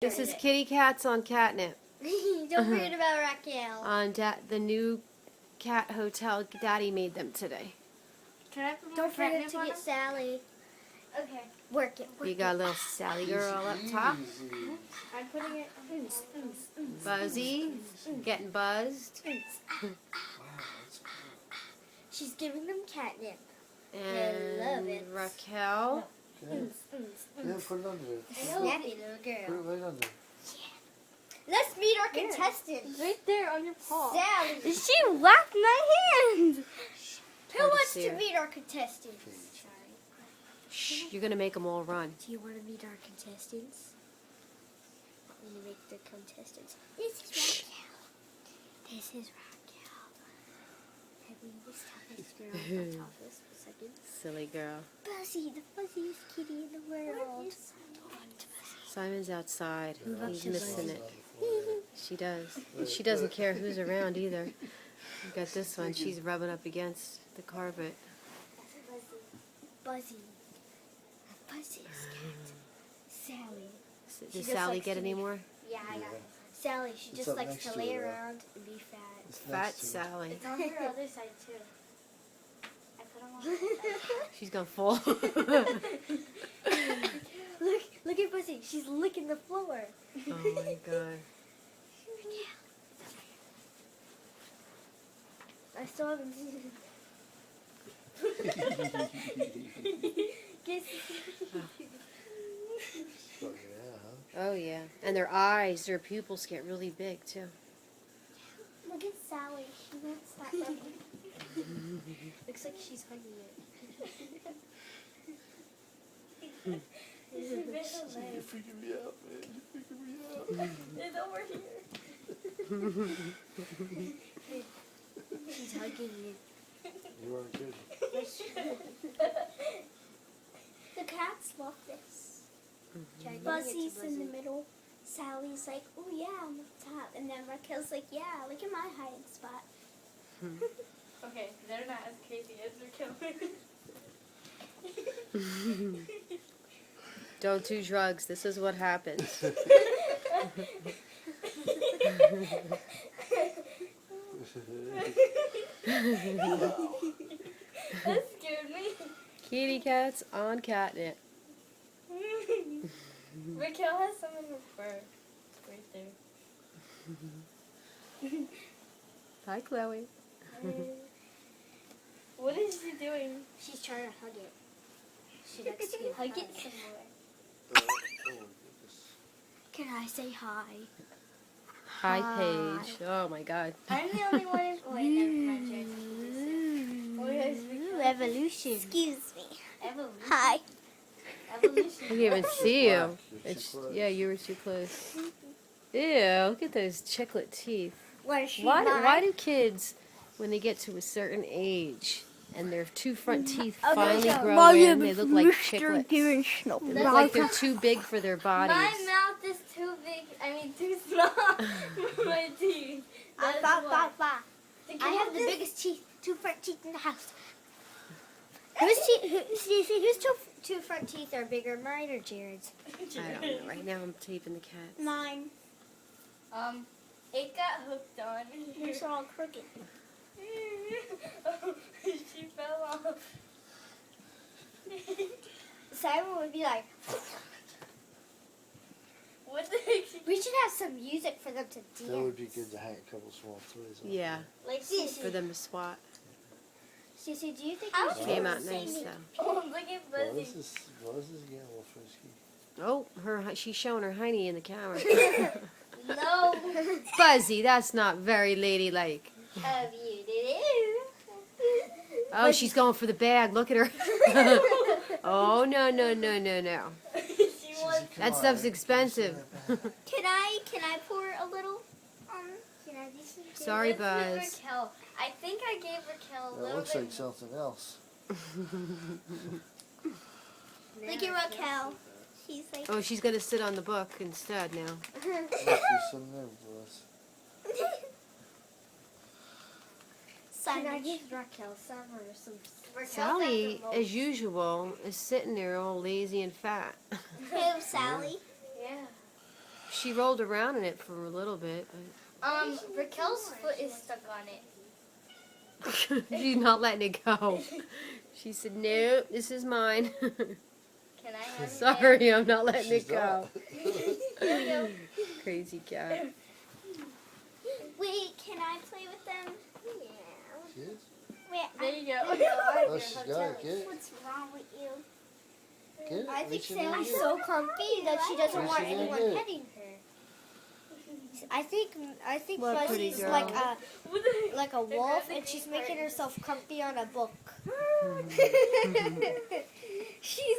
This is Kitty Cats on catnip. Don't forget about Raquel. On the new cat hotel Daddy made them today. Can I put Don't forget to get Sally. Okay. Work it. You got a little Sally girl up top. I'm putting it. Buzzy, getting buzzed. She's giving them catnip. And love it. Raquel. Yeah, put it under there. Snappy little Put girl. it right under. Let's meet our contestants. Right there on your paw. Sally. She whacked my hand. Who Hard to wants see to her. meet our contestants? Shh, you're going to make them all run. Do you want to meet our contestants? I'm going to make the contestants. This is Raquel. This is Raquel. Have we just talk this girl on top of us for a second? Silly girl. Buzzy, the fuzziest kitty in the world. Simon's outside. He's to missing it. She does. She doesn't care who's around either. You got this one. She's rubbing up against the carpet. Buzzy. Buzzy's cat. Sally. Does just Sally likes get to any be- more? Yeah, I got it. Sally, she It's just up likes next to to lay her, around and be fat. It's Fat next to it. Sally. It's on her other side too. I put them on her side. She's gonna fall. Look at Buzzy. She's licking the floor. Oh my god. I saw them. Guess. Oh, yeah, Oh yeah. And their eyes, their pupils get really big too. Look at Sally. She won't stop running. Looks like she's hugging it. You're freaking me out, man. You're freaking me out. It's over here. She's hugging it. You aren't kidding. The cats love this. Mm-hmm. Buzzy's in the middle. Sally's like, oh yeah, I'm on top. And then Raquel's like, yeah, look at my hiding spot. Okay, they're not as crazy as they're killing. Don't do drugs. This is what happens. That scared me. Kitty cats on catnip. Raquel has some in her fur. Right there. Hi, Chloe. What is she doing? She's trying to hug it. She likes to be Hug it hugged. some more. Oh, goodness. Can I say hi? Hi, Paige. Oh my god. I'm the only one in. Wait, never mind. Ooh, evolution. Excuse me. Evolution. Hi. Evolution. I can't even see you. You're too It's, close. yeah, you were too close. Ew, look at those chiclet teeth. Was she Why do kids, when they get to a certain age, and their two front teeth finally yeah. grow in, they look like chiclets? They look like they're too big for their bodies. My mouth is too big. I mean, too small for my teeth. That's why. I have the biggest teeth, two front teeth in the house. Whose two front teeth are bigger, mine or Jared's? I don't know. Right now I'm taping the cats. Mine. It got hooked on. It's all crooked. She fell off. Simon would be like, What the heck? we should have some music for them to dance. That would be good to hang a couple small toys on. Yeah, Like for them to swat. Cece, do you think I we was should Came have out a nice singing- though. Oh, look at Buzzy. Buzz is getting a little frisky. Oh, she's showing her hiney in the camera. No. Buzzy, that's not very ladylike. Of you to Oh, she's going for the bag. Look at her. Oh, no. do. She wants. That stuff's expensive. Can I pour a little? Can I do some? Sorry, Let's meet Buzz. Raquel. I think I gave Raquel a That little looks bit. like something else. Look at Raquel. She's like. Oh, she's going to sit on the book instead now. Must be some there, Buzz. Can I give Raquel some or some? Sally, as usual, is sitting there all lazy and fat. Who, Sally? Yeah. She rolled around in it for a little bit, Raquel's foot is stuck on it. but she's not letting it go. She said, "Nope, this is mine." Can I have it? Sorry, I'm not letting She's it go. There you go. Crazy cat. Wait, can I play with them? Yeah. She is? Wait, There you go. Oh, she's got it. Get it. what's wrong with you? Get it. I think Reach in there and Sally's get it. so comfy that she doesn't Reach want in there and anyone get it. petting her. I think What a pretty Fuzzy's girl. like a wolf, and she's making herself comfy on a book. She's